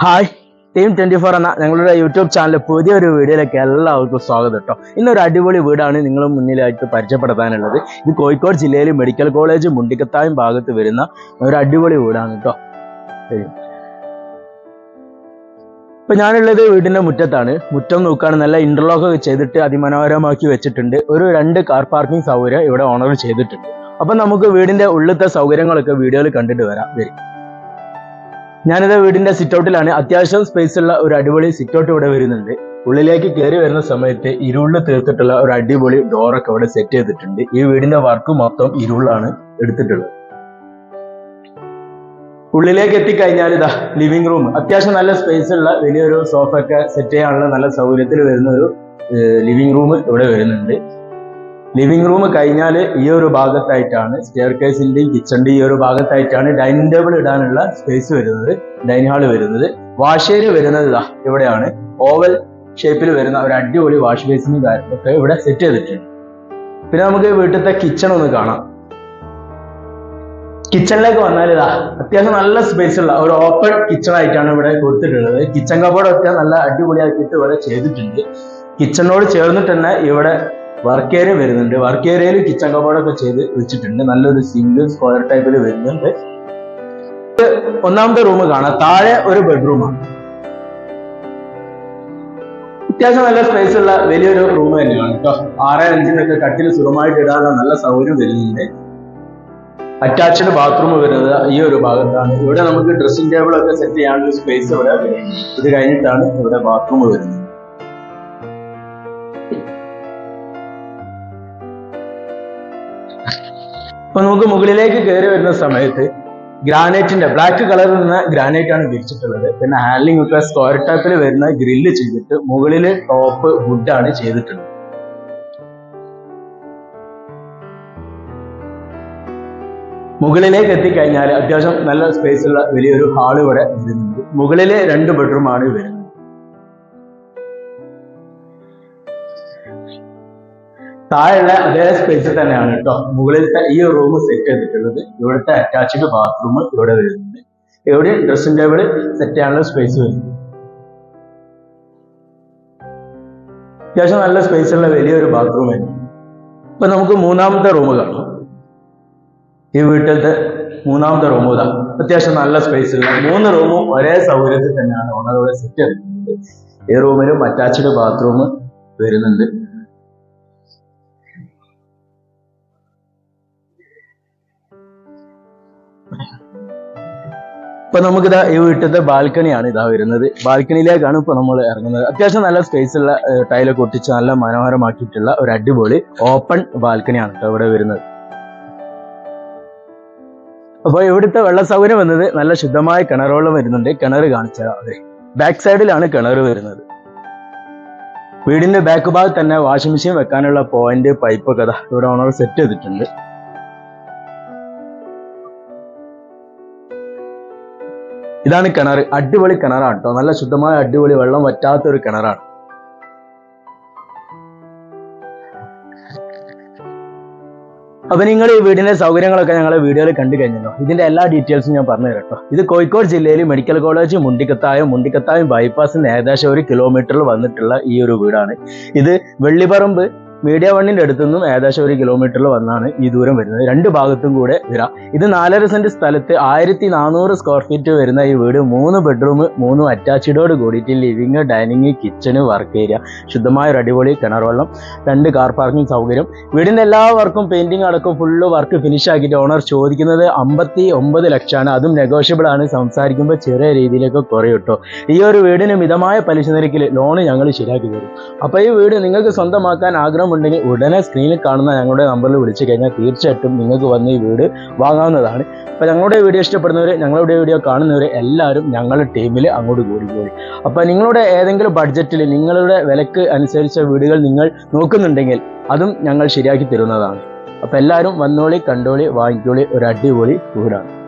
Hi, team 24 എന്ന ഞങ്ങളുടെ YouTube ചാനലിൽ പുതിയൊരു വീഡിയോയിലേക്ക് എല്ലാവർക്കും സ്വാഗതം കേട്ടോ. ഇന്നൊരു അടിപൊളി വീടാണ് നിങ്ങൾ മുന്നിലായിട്ട് പരിചയപ്പെടുത്താനുള്ളത്. ഇത് കോഴിക്കോട് ജില്ലയിൽ മെഡിക്കൽ കോളേജ് മുണ്ടിക്കത്തായം ഭാഗത്ത് വരുന്ന ഒരു അടിപൊളി വീടാണ് കേട്ടോ. ഇപ്പൊ ഞാനുള്ളത് വീടിന്റെ മുറ്റത്താണ്. മുറ്റം നോക്കുകയാണ്, നല്ല ഇന്റർലോക്ക് ഒക്കെ ചെയ്തിട്ട് അതിമനോഹരമാക്കി വെച്ചിട്ടുണ്ട്. ഒരു 2 കാർ പാർക്കിംഗ് സൗകര്യം ഇവിടെ ഓണർ ചെയ്തിട്ടുണ്ട്. അപ്പൊ നമുക്ക് വീടിന്റെ ഉള്ളിലത്തെ സൗകര്യങ്ങളൊക്കെ വീഡിയോയിൽ കണ്ടിട്ട് വരും. ഞാനിത് വീടിന്റെ സിറ്റൗട്ടിലാണ്. അത്യാവശ്യം സ്പേസ് ഉള്ള ഒരു അടിപൊളി സിറ്റൗട്ട് ഇവിടെ വരുന്നുണ്ട്. ഉള്ളിലേക്ക് കയറി വരുന്ന സമയത്ത് ഇരുളിൽ തീർത്തിട്ടുള്ള ഒരു അടിപൊളി ഡോറൊക്കെ ഇവിടെ സെറ്റ് ചെയ്തിട്ടുണ്ട്. ഈ വീടിന്റെ വർക്ക് മൊത്തം ഇരുളാണ് എടുത്തിട്ടുള്ളത്. ഉള്ളിലേക്ക് എത്തിക്കഴിഞ്ഞാൽ ഇതാ ലിവിംഗ് റൂം. അത്യാവശ്യം നല്ല സ്പേസ് ഉള്ള വലിയൊരു സോഫ ഒക്കെ സെറ്റ് ചെയ്യാനുള്ള നല്ല സൗകര്യത്തിൽ വരുന്ന ഒരു ലിവിംഗ് റൂം ഇവിടെ വരുന്നുണ്ട്. ലിവിംഗ് റൂം കഴിഞ്ഞാൽ ഈ ഒരു ഭാഗത്തായിട്ടാണ് സ്റ്റെയർ കേസിന്റെയും കിച്ചണിന്റെയും ഈ ഒരു ഭാഗത്തായിട്ടാണ് ഡൈനിങ് ടേബിൾ ഇടാനുള്ള സ്പേസ് വരുന്നത്, ഡൈനിങ് ഹാള് വരുന്നത്. വാഷ് ഏരിയ വരുന്നത് ഇതാ ഇവിടെയാണ്. ഓവൽ ഷേപ്പിൽ വരുന്ന ഒരു അടിപൊളി വാഷ് ബേസിനും കാര്യങ്ങളൊക്കെ ഇവിടെ സെറ്റ് ചെയ്തിട്ടുണ്ട്. പിന്നെ നമുക്ക് വീട്ടിലത്തെ കിച്ചൺ ഒന്ന് കാണാം. കിച്ചണിലേക്ക് വന്നാൽ ഇതാ അത്യാവശ്യം നല്ല സ്പേസ് ഉള്ള ഒരു ഓപ്പൺ കിച്ചൺ ആയിട്ടാണ് ഇവിടെ കൊടുത്തിട്ടുള്ളത്. കിച്ചൺ കബോർഡൊക്കെ നല്ല അടിപൊളിയാക്കിയിട്ട് ഇവിടെ ചെയ്തിട്ടുണ്ട്. കിച്ചണിനോട് ചേർന്നിട്ട് തന്നെ ഇവിടെ വർക്ക് ഏരിയ വരുന്നുണ്ട്. വർക്ക് ഏരിയയിൽ കിച്ചൺ കബോർഡൊക്കെ ചെയ്ത് വെച്ചിട്ടുണ്ട്. നല്ലൊരു സിംഗിൾ സ്ക്വയർ ടൈപ്പിൽ വരുന്നുണ്ട്. ഒന്നാമത്തെ റൂം കാണാം. താഴെ ഒരു ബെഡ്റൂമാണ്. അത്യാവശ്യം നല്ല സ്പേസ് ഉള്ള വലിയൊരു റൂം തന്നെയാണ് കേട്ടോ. 6'5" കട്ടിൽ സുഖമായിട്ട് ഇടാനുള്ള നല്ല സൗകര്യം വരുന്നുണ്ട്. അറ്റാച്ച്ഡ് ബാത്റൂം വരുന്നത് ഈ ഒരു ഭാഗത്താണ്. ഇവിടെ നമുക്ക് ഡ്രസ്സിംഗ് ടേബിൾ ഒക്കെ സെറ്റ് ചെയ്യാനുള്ള സ്പേസ് ഇവിടെ വരുന്നത്. ഇത് കഴിഞ്ഞിട്ടാണ് ഇവിടെ ബാത്റൂം വരുന്നത്. അപ്പൊ നമുക്ക് മുകളിലേക്ക് കയറി വരുന്ന സമയത്ത് ഗ്രാനൈറ്റിന്റെ ബ്ലാക്ക് കളറിൽ നിന്ന് ഗ്രാനൈറ്റ് ആണ് വിരിച്ചിട്ടുള്ളത്. പിന്നെ ഹാൻഡ്ലിംഗ് ഒക്കെ സ്ക്വയർ ടൈപ്പിൽ വരുന്ന ഗ്രില്ല് ചെയ്തിട്ട് മുകളില് ടോപ്പ് വുഡ് ആണ് ചെയ്തിട്ടുള്ളത്. മുകളിലേക്ക് എത്തിക്കഴിഞ്ഞാൽ അത്യാവശ്യം നല്ല സ്പേസ് ഉള്ള വലിയൊരു ഹാള് ഇവിടെ വരുന്നുണ്ട്. മുകളിലെ 2 ബെഡ്റൂം ആണ് വരുന്നത്. താഴെയുള്ള അതേ സ്പേസിൽ തന്നെയാണ് കേട്ടോ മുകളിലത്തെ ഈ റൂം സെറ്റ് ചെയ്തിട്ടുള്ളത്. ഇവിടുത്തെ അറ്റാച്ച്ഡ് ബാത്റൂം ഇവിടെ വരുന്നുണ്ട്. ഇവിടെ ഡ്രസ്സിംഗ് ടേബിൾ സെറ്റ് ചെയ്യാനുള്ള സ്പേസ് വരുന്നുണ്ട്. അത്യാവശ്യം നല്ല സ്പേസ് ഉള്ള വലിയൊരു ബാത്റൂം ആയിരുന്നു. ഇപ്പൊ നമുക്ക് മൂന്നാമത്തെ റൂം കാണാം. ഈ വീട്ടിലത്തെ മൂന്നാമത്തെ റൂം ഇതാ അത്യാവശ്യം നല്ല സ്പേസ് ഉള്ള 3 റൂമും ഒരേ സൗകര്യത്തിൽ തന്നെയാണ് ഓണർ ഇവിടെ സെറ്റ് ചെയ്തിട്ടുള്ളത്. ഈ റൂമിലും അറ്റാച്ച്ഡ് ബാത്റൂം വരുന്നുണ്ട്. ഇപ്പൊ നമുക്കിതാ ഈ വീട്ടിലത്തെ ബാൽക്കണിയാണ് ഇതാ വരുന്നത്. ബാൽക്കണിയിലേക്കാണ് ഇപ്പൊ നമ്മൾ ഇറങ്ങുന്നത്. അത്യാവശ്യം നല്ല സ്പേസ് ഉള്ള ടൈലൊക്കെ ഒട്ടിച്ച് നല്ല മനോഹരമാക്കിയിട്ടുള്ള ഒരു അടിപൊളി ഓപ്പൺ ബാൽക്കണിയാണ് കേട്ടോ ഇവിടെ വരുന്നത്. അപ്പൊ ഇവിടുത്തെ വെള്ള സൗകര്യം വന്നത് നല്ല ശുദ്ധമായ കിണറുകളും വരുന്നുണ്ട്. കിണർ കാണിച്ചാൽ അതെ ബാക്ക് സൈഡിലാണ് കിണർ വരുന്നത്. വീടിന്റെ ബാക്ക് ഭാഗത്ത് തന്നെ വാഷിംഗ് മെഷീൻ വെക്കാനുള്ള പോയിന്റ് പൈപ്പ് ഒക്കെ ഇവിടെ ഓണർ സെറ്റ് ചെയ്തിട്ടുണ്ട്. ഇതാണ് കിണർ. അടിപൊളി കിണറാണ് കേട്ടോ. നല്ല ശുദ്ധമായ അടിപൊളി വെള്ളം വറ്റാത്ത ഒരു കിണറാണ്. അപ്പൊ നിങ്ങൾ ഈ വീടിന്റെ സൗകര്യങ്ങളൊക്കെ ഞങ്ങളെ വീഡിയോയിൽ കണ്ടു കഴിഞ്ഞല്ലോ. ഇതിന്റെ എല്ലാ ഡീറ്റെയിൽസും ഞാൻ പറഞ്ഞു തരാം കേട്ടോ. ഇത് കോഴിക്കോട് ജില്ലയിൽ മെഡിക്കൽ കോളേജ് മുണ്ടിക്കത്തായം ബൈപ്പാസിന് ഏകദേശം 1 കിലോമീറ്ററിൽ വന്നിട്ടുള്ള ഈ ഒരു വീടാണ്. ഇത് വെള്ളിപ്പറമ്പ് മീഡിയ 1ന്റെ അടുത്തു നിന്നും ഏകദേശം 1 കിലോമീറ്ററിൽ വന്നാണ് ഈ ദൂരം വരുന്നത്. 2 ഭാഗത്തും കൂടെ വരാം. ഇത് 4.5 സെന്റ് സ്ഥലത്ത് 1400 സ്ക്വയർ ഫീറ്റ് വരുന്ന ഈ വീട് 3 ബെഡ്റൂം 3 അറ്റാച്ച്ഡോട് കൂടിയിട്ട് living, dining, kitchen, work area, ശുദ്ധമായ ഒരു അടിപൊളി കിണർ വെള്ളം, 2 കാർ പാർക്കിംഗ് സൗകര്യം. വീടിന്റെ എല്ലാ വർക്കും പെയിന്റിംഗ് അടക്കം ഫുള്ള് വർക്ക് ഫിനിഷ് ആക്കിയിട്ട് ഓണർ ചോദിക്കുന്നത് 59 ലക്ഷമാണ്. അതും നെഗോഷ്യബിൾ ആണ്. സംസാരിക്കുമ്പോൾ ചെറിയ രീതിയിലൊക്കെ കുറയും കേട്ടോ. ഈ ഒരു വീടിന് മിതമായ പലിശ നിരക്കിൽ ലോണ് ഞങ്ങൾ ശരിയാക്കി തരും. അപ്പൊ ഈ വീട് നിങ്ങൾക്ക് സ്വന്തമാക്കാൻ ആഗ്രഹം ഉണ്ടെങ്കിൽ ഉടനെ സ്ക്രീനിൽ കാണുന്ന ഞങ്ങളുടെ നമ്പറിൽ വിളിച്ചു കഴിഞ്ഞാൽ തീർച്ചയായിട്ടും നിങ്ങൾക്ക് വന്ന് ഈ വീട് വാങ്ങാവുന്നതാണ്. അപ്പൊ ഞങ്ങളുടെ വീഡിയോ ഇഷ്ടപ്പെടുന്നവർ, ഞങ്ങളുടെ വീഡിയോ കാണുന്നവർ എല്ലാവരും ഞങ്ങളുടെ ടീമിൽ അങ്ങോട്ട് കൂടിപ്പോയി. അപ്പൊ നിങ്ങളുടെ ഏതെങ്കിലും ബഡ്ജറ്റിൽ നിങ്ങളുടെ വിലക്ക് അനുസരിച്ച വീടുകൾ നിങ്ങൾ നോക്കുന്നുണ്ടെങ്കിൽ അതും ഞങ്ങൾ ശരിയാക്കി തരുന്നതാണ്. അപ്പൊ എല്ലാവരും വന്നോളി, കണ്ടോളി, വാങ്ങിക്കോളി. ഒരു അടിപൊളി വീടാണ്.